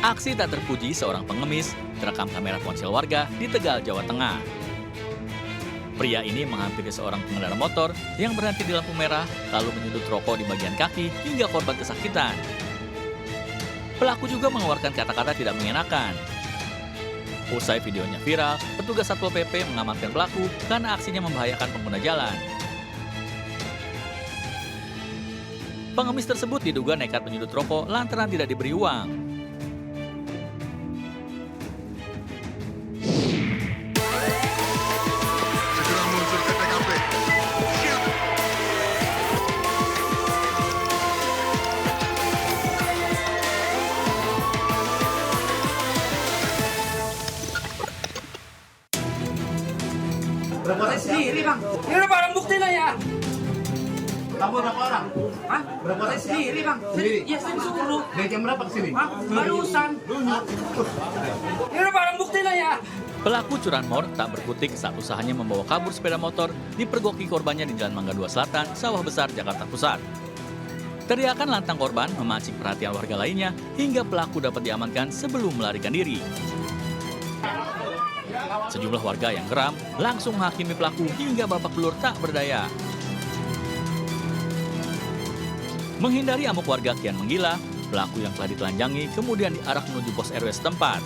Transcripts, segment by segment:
Aksi tak terpuji seorang pengemis terekam kamera ponsel warga di Tegal, Jawa Tengah. Pria ini menghampiri seorang pengendara motor yang berhenti di lampu merah lalu menyundut rokok di bagian kaki hingga korban kesakitan. Pelaku juga mengeluarkan kata-kata tidak mengenakan. Usai videonya viral, petugas Satpol PP mengamankan pelaku karena aksinya membahayakan pengguna jalan. Pengemis tersebut diduga nekat menyundut rokok lantaran tidak diberi uang. Segera meluncur ke TKP. Siap. Saya sendiri bang. Ini barang bukti lah ya. Kamu berapa orang? Hah? Berapa orang? Saya sendiri bang. Sendiri? Ya saya suruh. Dari jam berapa ke sini? Hah? Barusan. Ini barang bukti lah ya. Pelaku curanmor tak berkutik saat usahanya membawa kabur sepeda motor dipergoki korbannya di Jalan Mangga 2 Selatan, Sawah Besar, Jakarta Pusat. Teriakan lantang korban memancing perhatian warga lainnya hingga pelaku dapat diamankan sebelum melarikan diri. Sejumlah warga yang geram langsung menghakimi pelaku hingga babak belur tak berdaya. Menghindari amuk warga kian menggila, pelaku yang telah ditelanjangi kemudian diarak menuju pos RW setempat.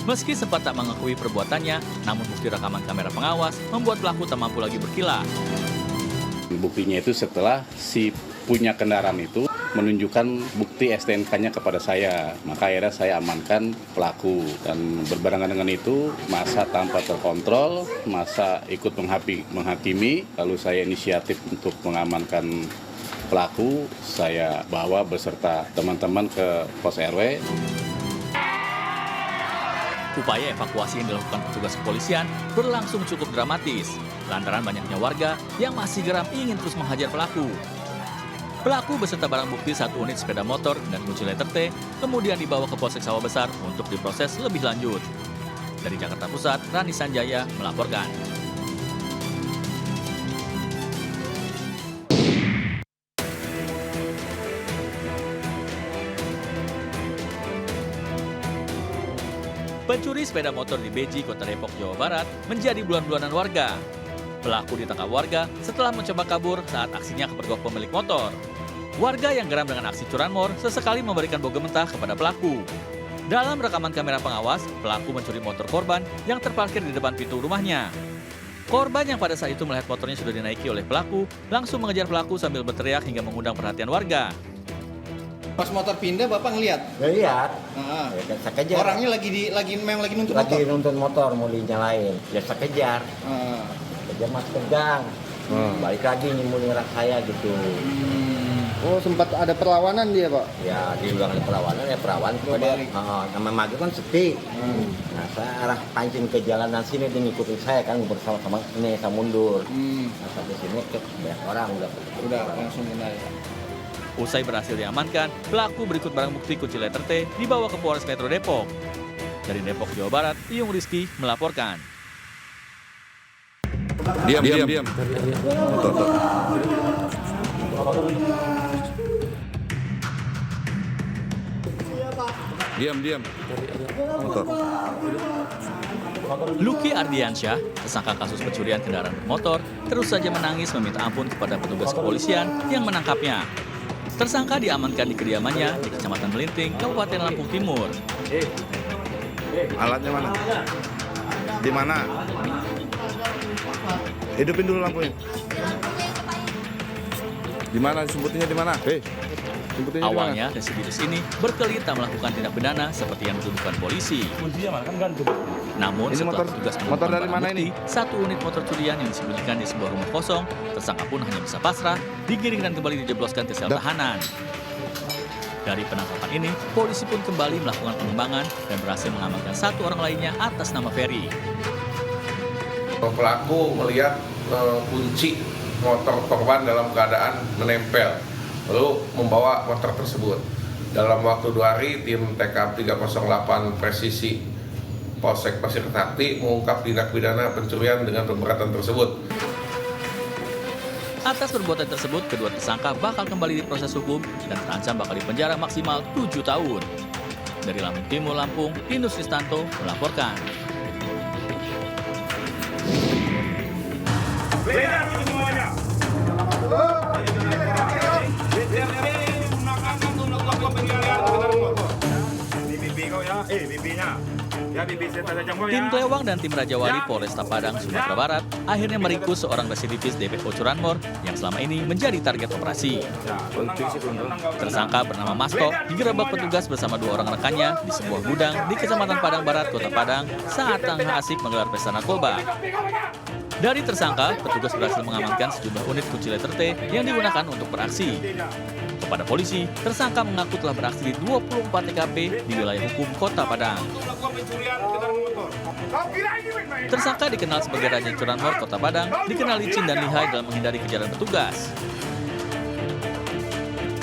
Meski sempat tak mengakui perbuatannya, namun bukti rekaman kamera pengawas membuat pelaku tak mampu lagi berkilah. Buktinya itu setelah si punya kendaraan itu menunjukkan bukti STNK-nya kepada saya. Maka akhirnya saya amankan pelaku. Dan berbarengan dengan itu, masa tanpa terkontrol, masa ikut menghakimi, lalu saya inisiatif untuk mengamankan pelaku, saya bawa beserta teman-teman ke pos RW. Upaya evakuasi yang dilakukan petugas kepolisian berlangsung cukup dramatis, lantaran banyaknya warga yang masih geram ingin terus menghajar pelaku. Pelaku beserta barang bukti 1 unit sepeda motor dan kunci letter T kemudian dibawa ke Polsek Sawah Besar untuk diproses lebih lanjut. Dari Jakarta Pusat, Rani Sanjaya melaporkan. Pencuri sepeda motor di Beji, Kota Depok, Jawa Barat menjadi bulan-bulanan warga. Pelaku ditangkap warga setelah mencoba kabur saat aksinya kepergok pemilik motor. Warga yang geram dengan aksi curanmor sesekali memberikan bogem mentah kepada pelaku. Dalam rekaman kamera pengawas, pelaku mencuri motor korban yang terparkir di depan pintu rumahnya. Korban yang pada saat itu melihat motornya sudah dinaiki oleh pelaku, langsung mengejar pelaku sambil berteriak hingga mengundang perhatian warga. Pas motor pindah, Bapak ngeliat? Lihat. Heeh. Ya, saya kejar. Orangnya lagi nuntun motor? Lagi nuntun motor, mau dinyalain. Ya saya kejar. Heeh. Kejar masuk ke gang. Balik lagi mau nyerang saya gitu. Oh, sempat ada perlawanan dia, Pak? Ya, dibilang ada perlawanan, ya perawan. Balik. Nama Magel kan sepi. Nah, saya arah pancing ke jalanan sini, dia ngikutin saya kan bersama-sama ini, saya mundur. Nah, sampai sini banyak orang Udah langsung mulai. Usai berhasil diamankan, pelaku berikut barang bukti kunci letter T dibawa ke Polres Metro Depok. Dari Depok, Jawa Barat, Iyung Rizky melaporkan. Diam. Diam. Motor. Luki Ardiansyah, tersangka kasus pencurian kendaraan bermotor, terus saja menangis meminta ampun kepada petugas kepolisian yang menangkapnya. Tersangka diamankan di kediamannya di Kecamatan Melinting, Kabupaten Lampung Timur. Alatnya mana? Di mana? Hidupin dulu lampunya. Di mana sebutnya di mana? Sebutnya di mana? Awalnya, residivis ini berkelit tak melakukan tindak pidana seperti yang dituduhkan polisi. Namun, Ini setelah motor- petugas motor dari menemukan mana barang bukti, 1 unit motor curian yang disembunyikan di sebuah rumah kosong, tersangka pun hanya bisa pasrah, digiring dan kembali dijebloskan ke sel tahanan. Dari penangkapan ini, polisi pun kembali melakukan pengembangan dan berhasil mengamankan 1 orang lainnya atas nama Ferry. Pelaku melihat kunci motor korban dalam keadaan menempel, lalu membawa motor tersebut. Dalam waktu 2 hari, tim TKP 308 Presisi Polsek Pasir Sakti mengungkap tindak pidana pencurian dengan pemberatan tersebut. Atas perbuatan tersebut, kedua tersangka bakal kembali diproses hukum dan terancam bakal dipenjara maksimal 7 tahun. Dari Lampung Timur, Lampung, Linus Ristanto melaporkan. Tim Klewang dan tim Raja Wali Polresta Padang, Sumatera Barat akhirnya meringkus seorang residivis DPO Curanmor yang selama ini menjadi target operasi. Tersangka bernama Masto digerebek petugas bersama 2 orang rekannya di sebuah gudang di Kecamatan Padang Barat, Kota Padang saat tengah asik menggelar pesta narkoba. Dari tersangka, petugas berhasil mengamankan sejumlah unit kunci letter T yang digunakan untuk beraksi. Kepada polisi, tersangka mengaku telah beraksi di 24 TKP di wilayah hukum Kota Padang. Tersangka dikenal sebagai Raja Curanmor Kota Padang, dikenal licin dan lihai dalam menghindari kejaran petugas.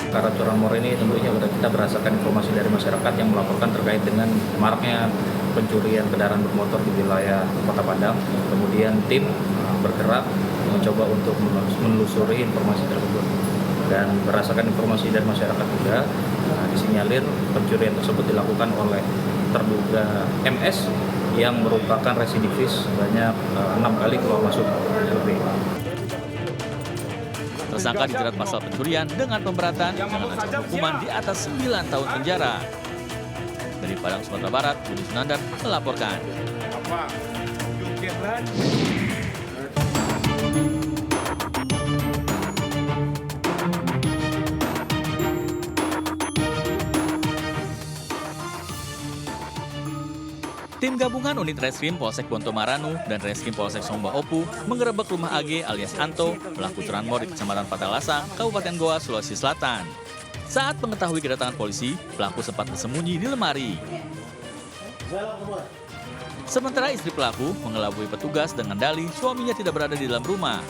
Para curanmor ini tentunya kita berdasarkan informasi dari masyarakat yang melaporkan terkait dengan maraknya pencurian kendaraan bermotor di wilayah Kota Padang. Kemudian tim bergerak mencoba untuk menelusuri informasi tersebut. Dan berdasarkan informasi dari masyarakat juga disinyalir pencurian tersebut dilakukan oleh terduga MS yang merupakan residivis sebanyak 6 kali keluar masuk LP. Tersangka dijerat pasal pencurian dengan pemberatan dengan ancaman hukuman di atas 9 tahun penjara. Dari Padang, Sumatera Barat, Budi Sunandar melaporkan. Tim gabungan unit Reskrim Polsek Bonto Maranu dan Reskrim Polsek Somba Opu menggerebek rumah AG alias Anto, pelaku curanmor di Kecamatan Padalasang, Kabupaten Goa, Sulawesi Selatan. Saat mengetahui kedatangan polisi, pelaku sempat bersembunyi di lemari. Sementara istri pelaku mengelabui petugas dengan dalih suaminya tidak berada di dalam rumah.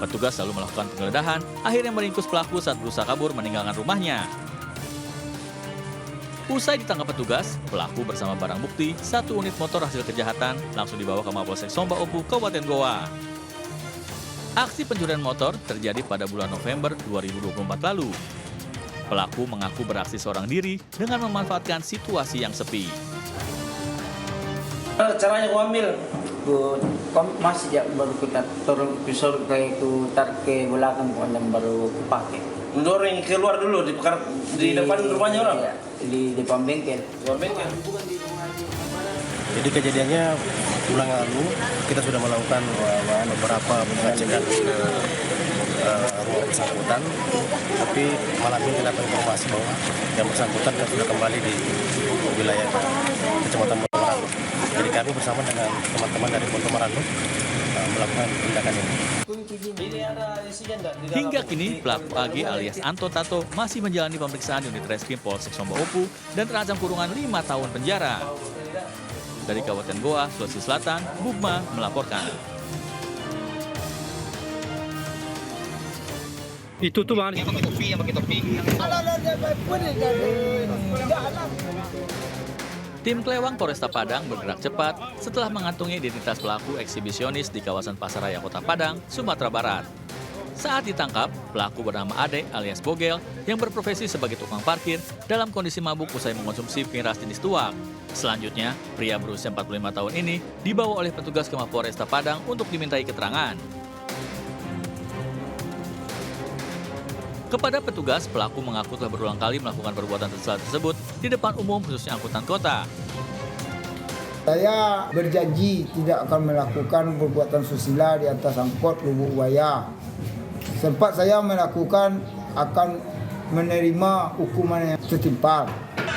Petugas lalu melakukan penggeledahan, akhirnya meringkus pelaku saat berusaha kabur meninggalkan rumahnya. Usai ditangkap petugas, pelaku bersama barang bukti, 1 unit motor hasil kejahatan langsung dibawa ke Mapolsek Somba Opu, Kabupaten Goa. Aksi pencurian motor terjadi pada bulan November 2024 lalu. Pelaku mengaku beraksi seorang diri dengan memanfaatkan situasi yang sepi. Caranya aku ambil, masih ya baru kita turun pisau kayak itu tarik ke belakang yang baru pakai. Mendorong keluar dulu di depan rumahnya orang? Iya, di depan bengkel. Jadi kejadiannya bulan lalu kita sudah melakukan beberapa pengecekan ke rumah bersangkutan, tapi malam ini kita dapat informasi bahwa yang bersangkutan sudah kembali di wilayah Kecamatan Bonto Maranu. Jadi kami bersama dengan teman-teman dari Bonto Maranu melakukan tindakan ini. Hingga kini, pelaku AG alias Anto Tato masih menjalani pemeriksaan unit Reskrim Polsek Somba Opu dan terancam kurungan 5 tahun penjara. Dari Kabupaten Goa, Sulawesi Selatan, Bugma melaporkan. Itu tuh mana? Yang pakai topi. Tim Klewang Polresta Padang bergerak cepat setelah mengantongi identitas pelaku eksibisionis di kawasan Pasaraya Kota Padang, Sumatera Barat. Saat ditangkap, pelaku bernama Ade alias Bogel yang berprofesi sebagai tukang parkir dalam kondisi mabuk usai mengonsumsi miras jenis tuak. Selanjutnya, pria berusia 45 tahun ini dibawa oleh petugas ke Mapolresta Padang untuk dimintai keterangan. Kepada petugas, pelaku mengaku telah berulang kali melakukan perbuatan tercela tersebut di depan umum khususnya angkutan kota. Saya berjanji tidak akan melakukan perbuatan susila di atas angkot Lubuk Buaya. Sempat saya melakukan akan menerima hukuman yang setimpal.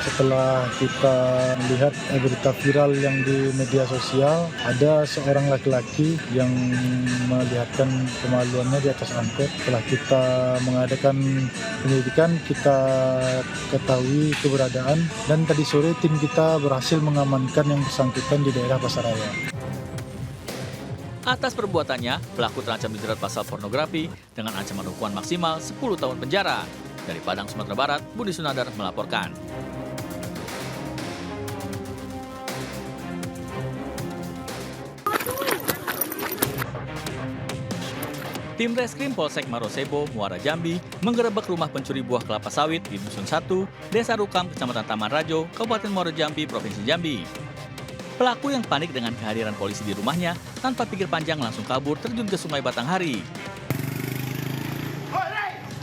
Setelah kita melihat berita viral yang di media sosial, ada seorang laki-laki yang melihatkan kemaluannya di atas angkot. Setelah kita mengadakan penyelidikan, kita ketahui keberadaan dan tadi sore tim kita berhasil mengamankan yang bersangkutan di daerah Pasaraya. Atas perbuatannya, pelaku terancam dijerat pasal pornografi dengan ancaman hukuman maksimal 10 tahun penjara. Dari Padang, Sumatera Barat, Budi Sunandar melaporkan. Tim Reskrim Polsek Marosebo, Muara Jambi, menggerebek rumah pencuri buah kelapa sawit di Dusun 1, Desa Rukam, Kecamatan Taman Rajo, Kabupaten Muara Jambi, Provinsi Jambi. Pelaku yang panik dengan kehadiran polisi di rumahnya, tanpa pikir panjang langsung kabur terjun ke Sungai Batanghari.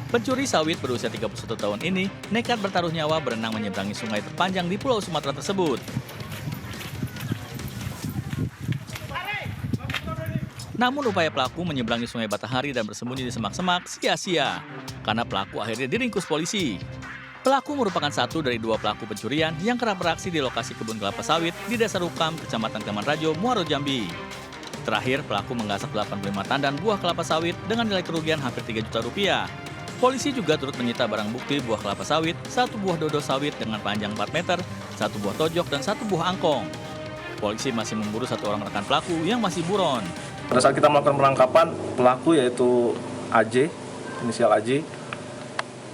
Pencuri sawit berusia 31 tahun ini nekat bertaruh nyawa berenang menyeberangi sungai terpanjang di Pulau Sumatera tersebut. Namun upaya pelaku menyeberangi Sungai Batanghari dan bersembunyi di semak-semak sia-sia, karena pelaku akhirnya diringkus polisi. Pelaku merupakan satu dari 2 pelaku pencurian yang kerap beraksi di lokasi kebun kelapa sawit di Desa Rukam, Kecamatan Taman Rajo, Muaro Jambi. Terakhir, pelaku menggasak 85 tandan buah kelapa sawit dengan nilai kerugian hampir 3 juta rupiah. Polisi juga turut menyita barang bukti buah kelapa sawit, 1 buah dodo sawit dengan panjang 4 meter, 1 buah tojok, dan 1 buah angkong. Polisi masih memburu 1 orang rekan pelaku yang masih buron. Pada saat kita melakukan penangkapan, pelaku yaitu AJ, inisial AJ,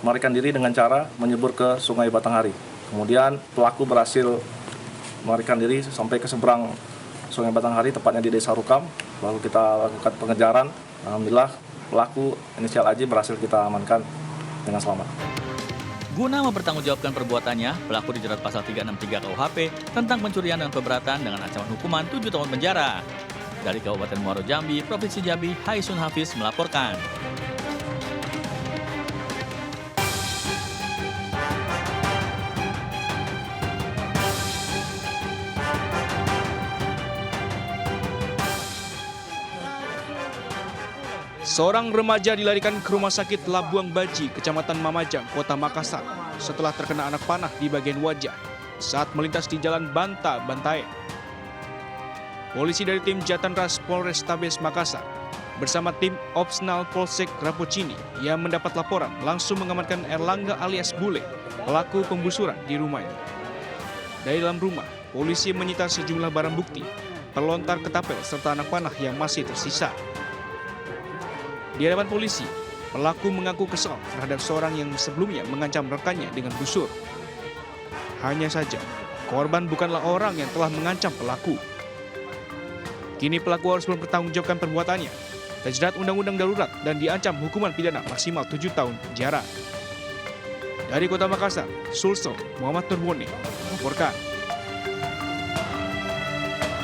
melarikan diri dengan cara menyebur ke Sungai Batanghari. Kemudian pelaku berhasil melarikan diri sampai ke seberang Sungai Batanghari, tepatnya di Desa Rukam. Lalu kita lakukan pengejaran. Alhamdulillah pelaku inisial AJ berhasil kita amankan dengan selamat. Guna mempertanggungjawabkan perbuatannya, pelaku dijerat pasal 363 KUHP tentang pencurian dan pemberatan dengan ancaman hukuman 7 tahun penjara. Dari Kabupaten Muaro Jambi, Provinsi Jambi, Haisun Hafiz melaporkan. Seorang remaja dilarikan ke Rumah Sakit Labuang Baji, Kecamatan Mamajang, Kota Makassar, setelah terkena anak panah di bagian wajah saat melintas di Jalan Bantae. Polisi dari tim Jatanras Polrestabes Makassar bersama tim Opsnal Polsek Rapocini yang mendapat laporan langsung mengamankan Erlangga alias Bule, pelaku pembusuran di rumahnya. Dari dalam rumah, polisi menyita sejumlah barang bukti, pelontar ketapel serta anak panah yang masih tersisa. Di hadapan polisi, pelaku mengaku kesal terhadap seorang yang sebelumnya mengancam rekannya dengan busur. Hanya saja, korban bukanlah orang yang telah mengancam pelaku. Kini pelaku harus mempertanggungjawabkan perbuatannya, terjerat Undang-Undang Darurat dan diancam hukuman pidana maksimal 7 tahun penjara. Dari Kota Makassar, Sulsel, Muhammad Turbone, melaporkan.